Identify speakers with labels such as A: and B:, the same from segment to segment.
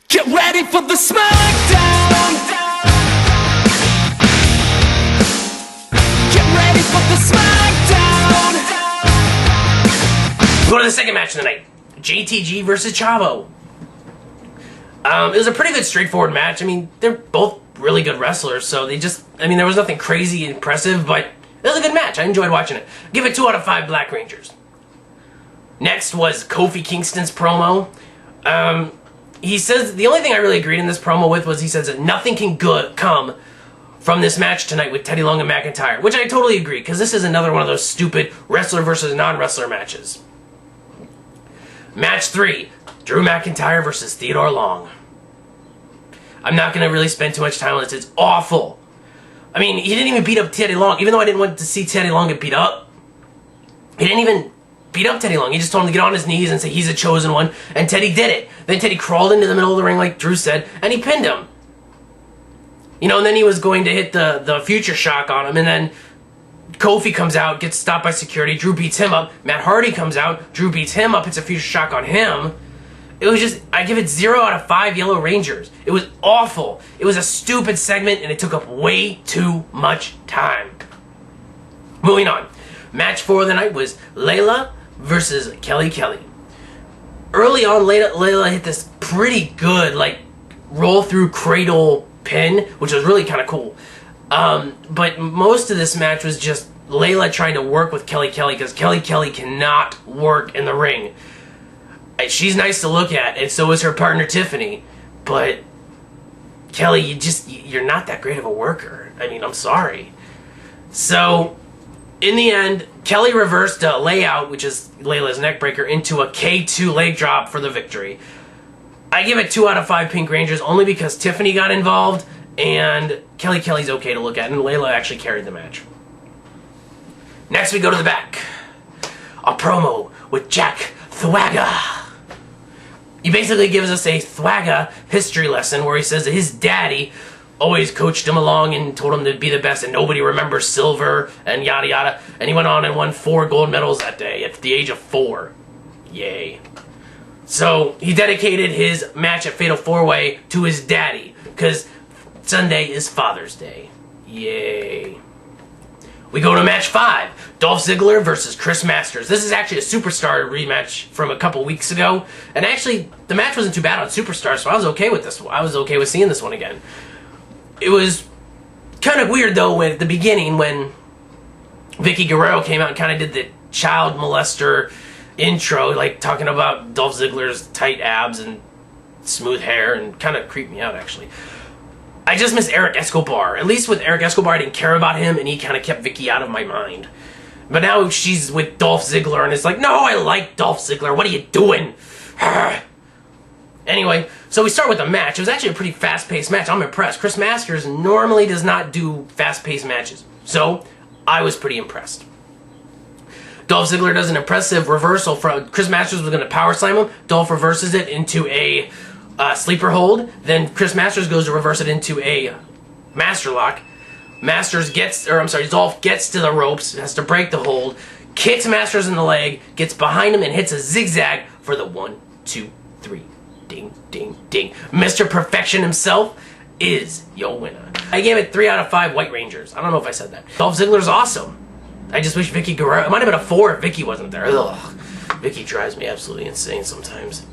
A: Get ready for the Smackdown. Get ready for the Smackdown.
B: We go to the second match of the night. JTG versus Chavo. It was a pretty good straightforward match. I mean, they're both really good wrestlers, so there was nothing crazy impressive, but it was a good match. I enjoyed watching it. Give it 2 out of 5 Black Rangers. Next was Kofi Kingston's promo. He says, the only thing I really agreed in this promo with was he says that nothing can come from this match tonight with Teddy Long and McIntyre, which I totally agree, because this is another one of those stupid wrestler versus non-wrestler matches. Match 3, Drew McIntyre versus Theodore Long. I'm not going to really spend too much time on this. It's awful. I mean, he didn't even beat up Teddy Long, even though I didn't want to see Teddy Long get beat up. He didn't even beat up Teddy Long. He just told him to get on his knees and say he's a chosen one, and Teddy did it. Then Teddy crawled into the middle of the ring like Drew said, and he pinned him. You know, and then he was going to hit the future shock on him, and then Kofi comes out, gets stopped by security, Drew beats him up, Matt Hardy comes out, Drew beats him up, hits a future shock on him. It was just, I give it 0 out of 5 Yellow Rangers. It was awful. It was a stupid segment, and it took up way too much time. Moving on. Match 4 of the night was Layla versus Kelly Kelly. Early on, Layla hit this pretty good, like, roll-through cradle pin, which was really kind of cool. But most of this match was just Layla trying to work with Kelly Kelly, because Kelly Kelly cannot work in the ring. She's nice to look at, and so is her partner Tiffany, but Kelly, you're not that great of a worker. I mean, I'm sorry. So, in the end, Kelly reversed a layout, which is Layla's neckbreaker, into a K2 leg drop for the victory. I give it 2 out of 5 Pink Rangers only because Tiffany got involved, and Kelly Kelly's okay to look at, and Layla actually carried the match. Next, we go to the back. A promo with Jack Thwaga. He basically gives us a Thwaga history lesson where he says that his daddy always coached him along and told him to be the best, and nobody remembers silver, and yada yada. And he went on and won 4 gold medals that day at the age of 4. Yay. So he dedicated his match at Fatal 4-Way to his daddy, because Sunday is Father's Day. Yay. We go to match 5, Dolph Ziggler versus Chris Masters. This is actually a Superstar rematch from a couple weeks ago, and actually the match wasn't too bad on Superstar, so I was okay with this. I was okay with seeing this one again. It was kind of weird though at the beginning when Vicky Guerrero came out and kind of did the child molester intro, like talking about Dolph Ziggler's tight abs and smooth hair, and kind of creeped me out actually. I just miss Eric Escobar. At least with Eric Escobar, I didn't care about him, and he kind of kept Vicky out of my mind. But now she's with Dolph Ziggler, and it's like, no, I like Dolph Ziggler. What are you doing? Anyway, so we start with the match. It was actually a pretty fast-paced match. I'm impressed. Chris Masters normally does not do fast-paced matches, so I was pretty impressed. Dolph Ziggler does an impressive reversal. Chris Masters was going to power slam him. Dolph reverses it into a sleeper hold. Then Chris Masters goes to reverse it into a master lock. Dolph gets to the ropes, has to break the hold, kicks Masters in the leg, gets behind him and hits a zigzag for the 1, 2, 3. Ding, ding, ding. Mr. Perfection himself is your winner. I gave it 3 out of 5 White Rangers. I don't know if I said that. Dolph Ziggler's awesome. I just wish Vicky Guerrero... It might have been a 4 if Vicky wasn't there. Ugh. Vicky drives me absolutely insane sometimes.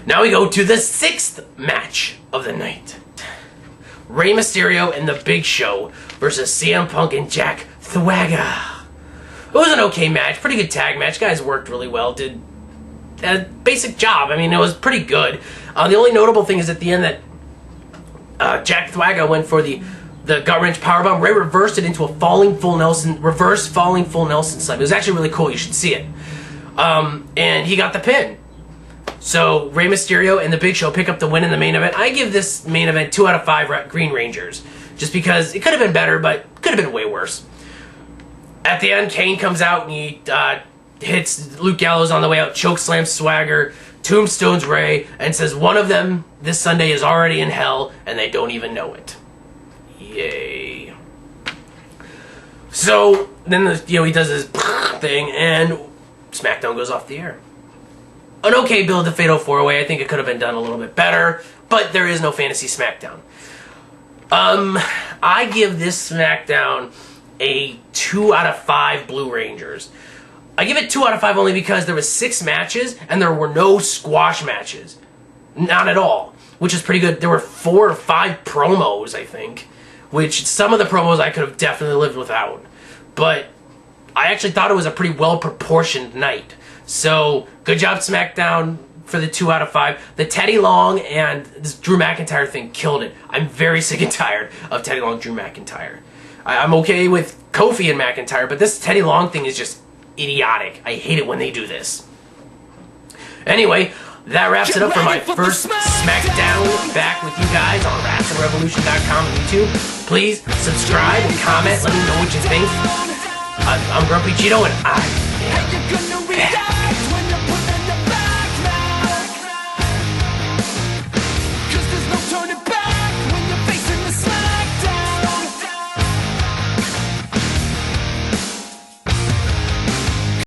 B: Now we go to the 6th match of the night. Rey Mysterio and The Big Show versus CM Punk and Jack Thwaga. It was an okay match. Pretty good tag match. Guys worked really well. Did a basic job. I mean, it was pretty good. The only notable thing is at the end that Jack Thwaga went for the gut wrench powerbomb. Rey reversed it into a reverse falling full Nelson slam. It was actually really cool. You should see it. And he got the pin. So Rey Mysterio and The Big Show pick up the win in the main event. I give this main event 2 out of 5 Green Rangers, just because it could have been better, but could have been way worse. At the end, Kane comes out and he hits Luke Gallows on the way out, chokeslams Swagger, tombstones Rey, and says one of them this Sunday is already in hell and they don't even know it. Yay. So then he does his thing and Smackdown goes off the air. an okay build to Fatal 4-Way. I think it could have been done a little bit better, but there is no Fantasy Smackdown. I give this Smackdown a 2 out of 5 Blue Rangers. I give it 2 out of 5 only because there was 6 matches and there were no squash matches. Not at all, which is pretty good. There were 4 or 5 promos, I think, which some of the promos I could have definitely lived without. But I actually thought it was a pretty well-proportioned night. So, good job, SmackDown, for the 2 out of 5. The Teddy Long and this Drew McIntyre thing killed it. I'm very sick and tired of Teddy Long, Drew McIntyre. I'm okay with Kofi and McIntyre, but this Teddy Long thing is just idiotic. I hate it when they do this. Anyway, that wraps it up for my first Smackdown. Back with you guys on WrestlingRevolution.com and YouTube. Please subscribe and comment. Let me know what you think. I'm Grumpy Cheeto, and I am